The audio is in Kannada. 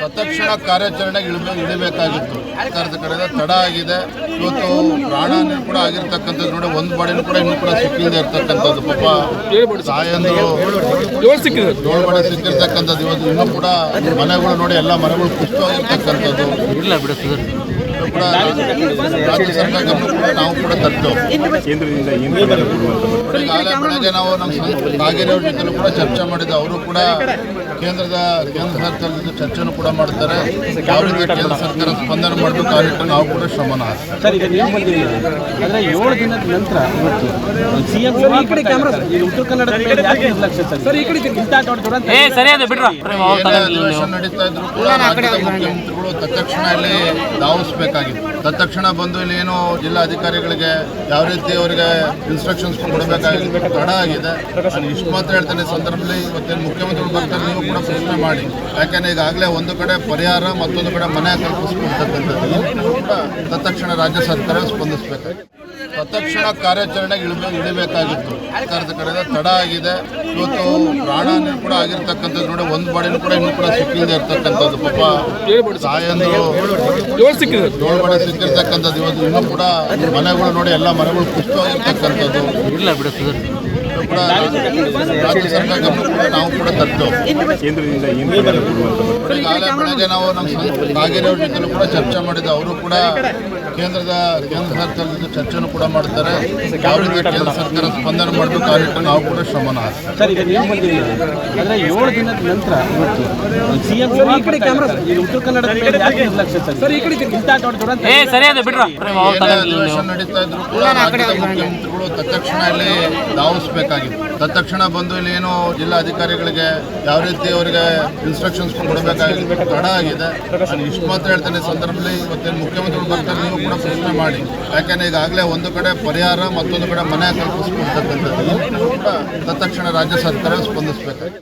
ತತ್ಕ್ಷಣ ಕಾರ್ಯಾಚರಣೆಗೆ ಇಳಿಬೇಕಾಗಿತ್ತು. ಸರ್ಕಾರದ ಕಡೆಯಿಂದ ತಡ ಆಗಿದೆ. ಇವತ್ತು ಪ್ರಾಣನೂ ಕೂಡ ಆಗಿರ್ತಕ್ಕಂಥದ್ದು ನೋಡಿ, ಒಂದು ಬಾಡಿನೂ ಕೂಡ ಇನ್ನೂ ಕೂಡ ಸಿಕ್ಕಿಲ್ಲದೆ ಇರ್ತಕ್ಕಂಥದ್ದು. ಪಾಪ ತಾಯಂದರು ಏಳು ಸಿಕ್ಕಿರ್ತಕ್ಕಂಥದ್ದು. ಇವತ್ತು ಇನ್ನೂ ಕೂಡ ಮನೆಗಳು ನೋಡಿ, ಎಲ್ಲ ಮನೆಗಳು ಕುಸಿತವಾಗಿರ್ತಕ್ಕಂಥದ್ದು. ಇಲ್ಲ ಬಿಡುತ್ತದೆ ಕೂಡ ರಾಜ್ಯ ಸರ್ಕಾರಕ್ಕೂ ಕೂಡ ನಾವು ಕೂಡ ತರ್ತೇವೆ. ಈಗಾಗಲೇ ಬೆಳಗ್ಗೆ ನಾವು ನಮ್ಮ ಕಾಗೇರಿಯವ್ರ ಜೊತೆ ಕೂಡ ಚರ್ಚೆ ಮಾಡಿದ್ದೆ. ಅವರು ಕೂಡ ಕೇಂದ್ರ ಸರ್ಕಾರದ ಜೊತೆ ಚರ್ಚೆನೂ ಕೂಡ ಮಾಡ್ತಾರೆ. ಯಾವ ರೀತಿ ಕೇಂದ್ರ ಸರ್ಕಾರ ಸ್ಪಂದನೆ ಮಾಡಬೇಕು ಆ ನಿಟ್ಟಿನಲ್ಲಿ ನಾವು ಕೂಡ ಶ್ರಮನ ಹಾಕ್ತೀವಿ. ಸರ್, ಈಗ ನೀವು ಬಂದಿದ್ದೀರಿ ಅಂದರೆ 7 ದಿನದ ನಂತರ ಇವತ್ತು CM ಉತ್ತರ ಕನ್ನಡದ ಮೇಲೆ ಯಾಕೆ ನಿರ್ಲಕ್ಷ್ಯ ಸರ್? ಈ ಕಡೆ ಇಂಥ ದೊಡ್ಡ ನಡೀತಾ ಇದ್ರು ಕೂಡ ರಾಜ್ಯದ ಮುಖ್ಯಮಂತ್ರಿಗಳು ತತ್ಕ್ಷಣ ಇಲ್ಲಿ ಧಾವಿಸಬೇಕಾಗಿತ್ತು. ತತ್ಕ್ಷಣ ಬಂದು ಇಲ್ಲಿ ಏನು ಜಿಲ್ಲಾ ಅಧಿಕಾರಿಗಳಿಗೆ ಯಾವ ರೀತಿ ಅವರಿಗೆ ಇನ್ಸ್ಟ್ರಕ್ಷನ್ಸ್ ಕೊಡಬೇಕಾಗಿತ್ತು, ತಡ ಆಗಿದೆ. ನಾನು ಇಷ್ಟು ಮಾತ್ರ ಹೇಳ್ತೇನೆ ಸಂದರ್ಭದಲ್ಲಿ. ಇವತ್ತೇನು ಮುಖ್ಯಮಂತ್ರಿಗಳು ಬರ್ತಾರೆ, ನೀವು ಕೂಡ ಪ್ರಶ್ನೆ ಮಾಡಿ. ಯಾಕೆಂದರೆ ಈಗಾಗಲೇ ಒಂದು ಕಡೆ ಪರಿಹಾರ, ಮತ್ತೊಂದು ಕಡೆ ಮನೆ ಕಲ್ಪಿಸ್ಕೊಡ್ತಕ್ಕಂಥದ್ದು ಕೂಡ ತತ್ಕ್ಷಣ ರಾಜ್ಯ ಸರ್ಕಾರ ಸ್ಪಂದಿಸಬೇಕಾಗಿತ್ತು. ತತ್ಕ್ಷಣ ಕಾರ್ಯಾಚರಣೆಗೆ ಇಳಿಬೇಕಾಗಿತ್ತು. ಸರ್ಕಾರದ ಕಡೆಯಿಂದ ತಡ ಆಗಿದೆ. ಇವತ್ತು ಪ್ರಾಣನೂ ಕೂಡ ಆಗಿರ್ತಕ್ಕಂಥದ್ದು ನೋಡಿ, ಒಂದು ಬಾಡಿನೂ ಕೂಡ ಇನ್ನೂ ಕೂಡ ಸಿಕ್ಕಿಲ್ಲದೆ ಇರ್ತಕ್ಕಂಥದ್ದು. ಪಾಪ ತಾಯಂದರು ಏಳು ಬಾಡಿ ಸಿಕ್ಕಿರ್ತಕ್ಕಂಥದ್ದು. ಇವತ್ತು ಇನ್ನೂ ಕೂಡ ಮನೆಗಳು ನೋಡಿ, ಎಲ್ಲ ಮನೆಗಳು ಕುಸಿತವಾಗಿರ್ತಕ್ಕಂಥದ್ದು. ಇಲ್ಲ ಬಿಡುತ್ತದೆ ಕೂಡ ರಾಜ್ಯ ಸರ್ಕಾರಕ್ಕೂ ಕೂಡ ನಾವು ಕೂಡ ತರ್ತೇವೆ. ಈಗಾಗಲೇ ಬೆಳಗ್ಗೆ ನಾವು ನಮ್ಮ ಕಾಗೇರಿಯವ್ರ ಜೊತೆ ಕೂಡ ಚರ್ಚೆ ಮಾಡಿದ್ದೆ. ಅವರು ಕೂಡ ಕೇಂದ್ರ ಸರ್ಕಾರದ ಜೊತೆ ಚರ್ಚೆನೂ ಕೂಡ ಮಾಡ್ತಾರೆ. ಯಾವ ರೀತಿ ಕೇಂದ್ರ ಸರ್ಕಾರ ಸ್ಪಂದನೆ ಮಾಡಬೇಕು ಆ ನಿಟ್ಟಿನಲ್ಲಿ ನಾವು ಕೂಡ ಶ್ರಮನ ಹಾಕ್ತೀವಿ. ಸರ್, ಈಗ ನೀವು ಬಂದಿದ್ದೀರಿ ಅಂದರೆ 7 ದಿನದ ನಂತರ ಇವತ್ತು CM ಉತ್ತರ ಕನ್ನಡದ ಮೇಲೆ ಯಾಕೆ ನಿರ್ಲಕ್ಷ್ಯ ಸರ್? ಈ ಕಡೆ ಇಂಥ ದೊಡ್ಡ ನಡೀತಾ ಇದ್ರು ಕೂಡ ರಾಜ್ಯದ ಮುಖ್ಯಮಂತ್ರಿಗಳು ತತ್ಕ್ಷಣ ಇಲ್ಲಿ ಧಾವಿಸಬೇಕಾಗಿತ್ತು. ತತ್ಕ್ಷಣ ಬಂದು ಇಲ್ಲಿ ಏನು ಜಿಲ್ಲಾ ಅಧಿಕಾರಿಗಳಿಗೆ ಯಾವ ರೀತಿ ಅವರಿಗೆ ಇನ್ಸ್ಟ್ರಕ್ಷನ್ಸ್ ಕೊಡಬೇಕಾಗಿತ್ತು, ತಡ ಆಗಿದೆ. ನಾನು ಇಷ್ಟು ಮಾತ್ರ ಹೇಳ್ತೇನೆ ಸಂದರ್ಭದಲ್ಲಿ. ಇವತ್ತೇನು ಮುಖ್ಯಮಂತ್ರಿಗಳು ಬರ್ತಾರೆ, ನೀವು ಕೂಡ ಪ್ರಶ್ನೆ ಮಾಡಿ. ಯಾಕೆಂದರೆ ಈಗಾಗಲೇ ಒಂದು ಕಡೆ ಪರಿಹಾರ, ಮತ್ತೊಂದು ಕಡೆ ಮನೆ ಕಲ್ಪಿಸ್ಕೊಡ್ತಕ್ಕಂಥದ್ದು ಕೂಡ ತತ್ಕ್ಷಣ ರಾಜ್ಯ ಸರ್ಕಾರ ಸ್ಪಂದಿಸಬೇಕಾಗಿದೆ.